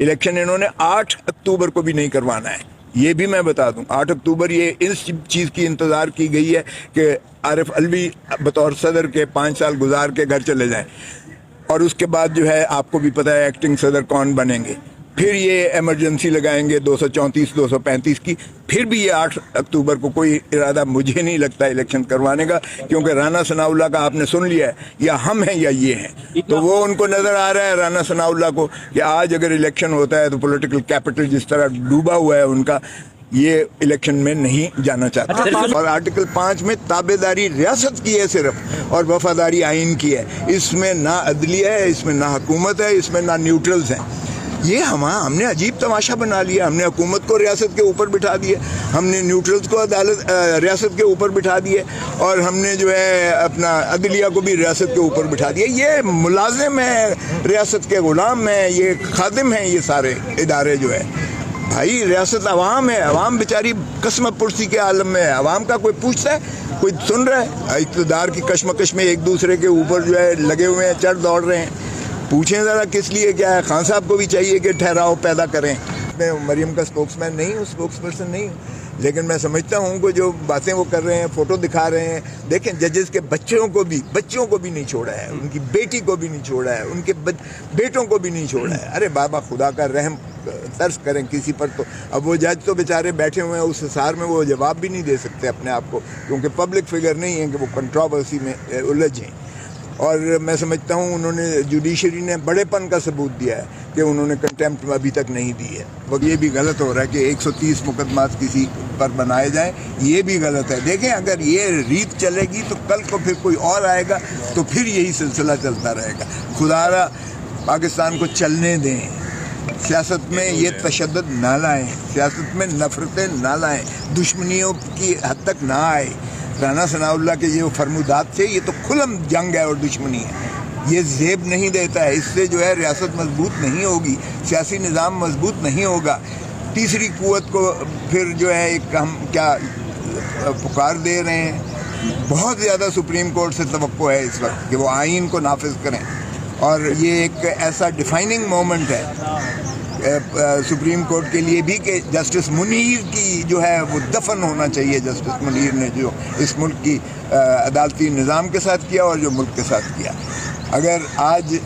Election इन्होंने 8 अक्टूबर को भी नहीं करवाना है, ये भी मैं बता दूं। 8 अक्टूबर ये इस चीज़ की इंतज़ार की गई है कि आरिफ अलवी बतौर सदर के 5 साल गुजार के घर चले जाएं, और उसके बाद जो है आपको भी पता है एक्टिंग सदर कौन बनेंगे। फिर ये इमरजेंसी लगाएंगे 234 235 की। फिर भी ये 8 अक्टूबर को कोई इरादा मुझे नहीं लगता इलेक्शन करवाने का, क्योंकि राना सनाउल्लाह का आपने सुन लिया है, या हम हैं या ये हैं। तो वो उनको नज़र आ रहा है राना सनाउल्लाह को कि आज अगर इलेक्शन होता है तो पॉलिटिकल कैपिटल जिस तरह डूबा हुआ है उनका, ये इलेक्शन में नहीं जाना चाहता। और आर्टिकल 5 में ताबेदारी रियासत की है सिर्फ, और वफादारी आइन की है। इसमें ना अदलिया है, इसमें ना हुकूमत है, इसमें ना न्यूट्रल्स हैं। ये हमने अजीब तमाशा बना लिया। हमने हुकूमत को रियासत के ऊपर बिठा दिए, हमने न्यूट्रल्स को अदालत रियासत के ऊपर बिठा दिए, और हमने जो है अपना अदलिया को भी रियासत के ऊपर बिठा दिया। ये मुलाजिम है, रियासत के गुलाम हैं, ये खादिम हैं, ये सारे इदारे जो है। भाई रियासत अवाम है, अवाम बेचारी कसमत पुरसी के आलम में है। अवाम का कोई पूछता है, कोई सुन रहा है? इक़्तिदार की कशमकश में एक दूसरे के ऊपर जो है लगे हुए हैं, चढ़ दौड़ रहे हैं। पूछें ज़रा किस लिए क्या है? खान साहब को भी चाहिए कि ठहराव पैदा करें। मैं मरियम का स्पोक्समैन नहीं हूँ, स्पोक्स पर्सन नहीं हूँ, लेकिन मैं समझता हूँ कि जो बातें वो कर रहे हैं, फ़ोटो दिखा रहे हैं। देखें जजेस के बच्चों को भी नहीं छोड़ा है, उनकी बेटी को भी नहीं छोड़ा है, उनके बेटों को भी नहीं छोड़ा है। अरे बाबा खुदा का रहम तर्स करें किसी पर। तो अब वो जज तो बेचारे बैठे हुए हैं उस हिसार में, वो जवाब भी नहीं दे सकते अपने आप को, क्योंकि पब्लिक फिगर नहीं है कि वो कंट्रोवर्सी में उलझें। और मैं समझता हूँ उन्होंने जुडिशरी ने बड़ेपन का सबूत दिया है कि उन्होंने कंटेम्प्ट अभी तक नहीं दी है। वो ये भी गलत हो रहा है कि 130 मुकदमात किसी पर बनाए जाएं, ये भी गलत है। देखें अगर ये रीत चलेगी तो कल को फिर कोई और आएगा तो फिर यही सिलसिला चलता रहेगा। खुदारा पाकिस्तान को चलने दें, सियासत में ये तशद्दुद ना लाएं, सियासत में नफरतें ना लाएं, दुश्मनियों की हद तक ना आए। राना सनाउल्लाह के ये फरमुदात थे, ये तो खुल्लम जंग है और दुश्मनी है। ये जेब नहीं देता है, इससे जो है रियासत मजबूत नहीं होगी, सियासी निज़ाम मजबूत नहीं होगा। तीसरी कुव्वत को फिर जो है एक हम क्या पुकार दे रहे हैं। बहुत ज़्यादा सुप्रीम कोर्ट से तवक्को है इस वक्त कि वो आइन को नाफिज करें, और ये एक ऐसा डिफाइनिंग मोमेंट है सुप्रीम कोर्ट के लिए भी कि जस्टिस मुनीर की जो है वो दफन होना चाहिए। जस्टिस मुनीर ने जो इस मुल्क की अदालती निज़ाम के साथ किया और जो मुल्क के साथ किया, अगर आज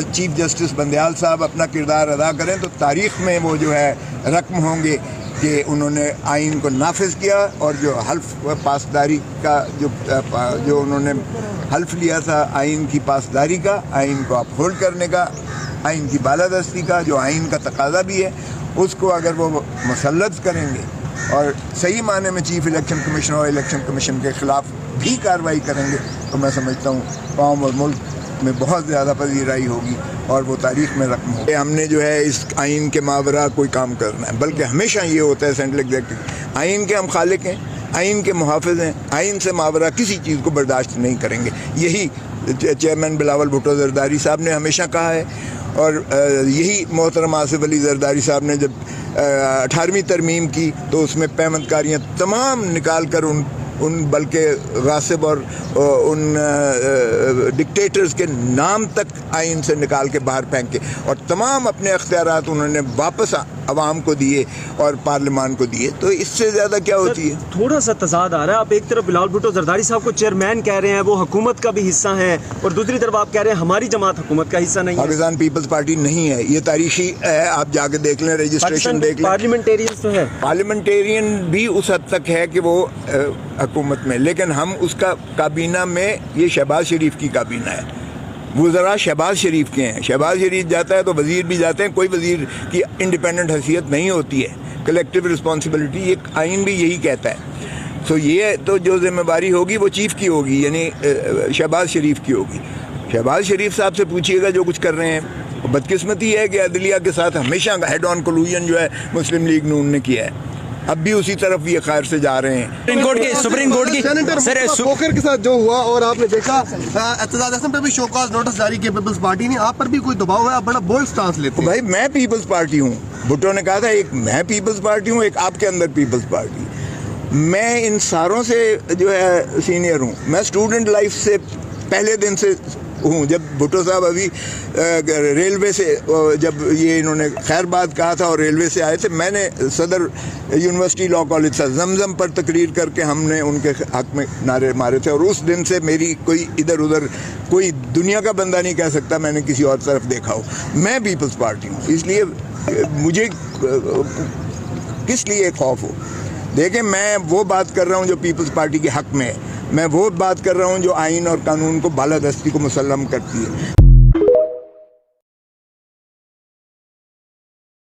चीफ जस्टिस बंदयाल साहब अपना किरदार अदा करें तो तारीख़ में वो जो है रकम होंगे कि उन्होंने आइन को नाफिज किया, और जो हल्फ पासदारी का जो उन्होंने हल्फ लिया था आइन की पासदारी का, आइन को अपहोल्ड करने का, आइन की बालादस्ती का, जो आइन का तकाजा भी है, उसको अगर वो मुसल्लत करेंगे और सही माने में चीफ इलेक्शन कमीशन और इलेक्शन कमीशन के ख़िलाफ़ भी कार्रवाई करेंगे तो मैं समझता हूँ कौम और मुल्क में बहुत ज़्यादा पजीराई होगी और वो तारीख़ में रकम होगी। हमने जो है इस आइन के मावरा कोई काम करना है, बल्कि हमेशा ये होता है सेंट्रल एग्जीक्यूटिव आइन के हम खालिक हैं, आइन के मुहाफ़िज़ हैं, आइन से मावरा किसी चीज़ को बर्दाश्त नहीं करेंगे। यही चेयरमैन बिलावल भुट्टो जरदारी साहब ने हमेशा कहा है, और यही मोहतरम आसिफ अली जरदारी साहब ने जब 18वीं तरमीम की तो उसमें पैमंदकारियाँ तमाम निकाल कर उन बल्कि गासिब और उन डिक्टेटर्स के नाम तक आइन से निकाल के बाहर फेंके, और तमाम अपने अख्तियारात उन्होंने वापस अवाम को दिए और पार्लियामान को दिए। तो इससे ज़्यादा क्या होती है? थोड़ा सा तजाद आ रहा है। आप एक तरफ बिलावल भुट्टो जरदारी साहब को चेयरमैन कह रहे हैं, वो हुकूमत का भी हिस्सा हैं, और दूसरी तरफ आप कह रहे हैं हमारी जमात हुकूमत का हिस्सा नहीं है। पाकिस्तान पीपल्स पार्टी नहीं है, ये तारीखी है, आप जाके देख लें, रजिस्ट्रेशन देख लें। पार्लियामेंटेरियन तो है, पार्लियामेंटेरियन भी उस हद तक है कि वो हुकूमत में, लेकिन हम उसका काबीना में, ये शहबाज शरीफ की काबीना है, वज़रा शहबाज शरीफ के हैं। शहबाज शरीफ जाता है तो वज़ीर भी जाते हैं, कोई वज़ीर की इंडिपेंडेंट हैसियत नहीं होती है, कलेक्टिव रिस्पॉन्सिबिलिटी, ये आइन भी यही कहता है। सो ये तो जो जिम्मेदारी होगी वो चीफ़ की होगी, यानी शहबाज शरीफ की होगी। शहबाज शरीफ साहब से पूछिएगा जो कुछ कर रहे हैं। बदकिस्मती है कि अदलिया के साथ हमेशा हेड ऑन कोलूजन जो है मुस्लिम लीग नून ने किया है, अब भी उसी तरफ ये खैर से जा रहे हैं। सुप्रीम कोर्ट की सर पोकर के साथ जो हुआ, और आपने देखा एतजाज हसन पे भी शोकॉज नोटिस जारी किया पीपल्स पार्टी ने, आप पर भी कोई दबाव है? आप बड़ा बोल्ड स्टांस लेते हैं। भाई मैं पीपल्स पार्टी हूँ, भुट्टो ने कहा था एक मैं पीपल्स पार्टी हूँ, एक आपके अंदर पीपल्स पार्टी। मैं इन सारों से जो है सीनियर हूँ। मैं स्टूडेंट लाइफ से पहले दिन से हूँ। जब भुट्टो साहब अभी रेलवे से जब ये इन्होंने खैरबाद कहा था और रेलवे से आए थे, मैंने सदर यूनिवर्सिटी लॉ कॉलेज से जमजम पर तकरीर करके हमने उनके हक में नारे मारे थे। और उस दिन से मेरी कोई इधर उधर कोई दुनिया का बंदा नहीं कह सकता मैंने किसी और तरफ देखा हो। मैं पीपल्स पार्टी हूँ, इसलिए मुझे किस लिए खौफ हो। देखें, मैं वो बात कर रहा हूँ जो पीपल्स पार्टी के हक में है, मैं वो बात कर रहा हूँ जो आइन और कानून को बालादस्ती को मुसल्लम करती है।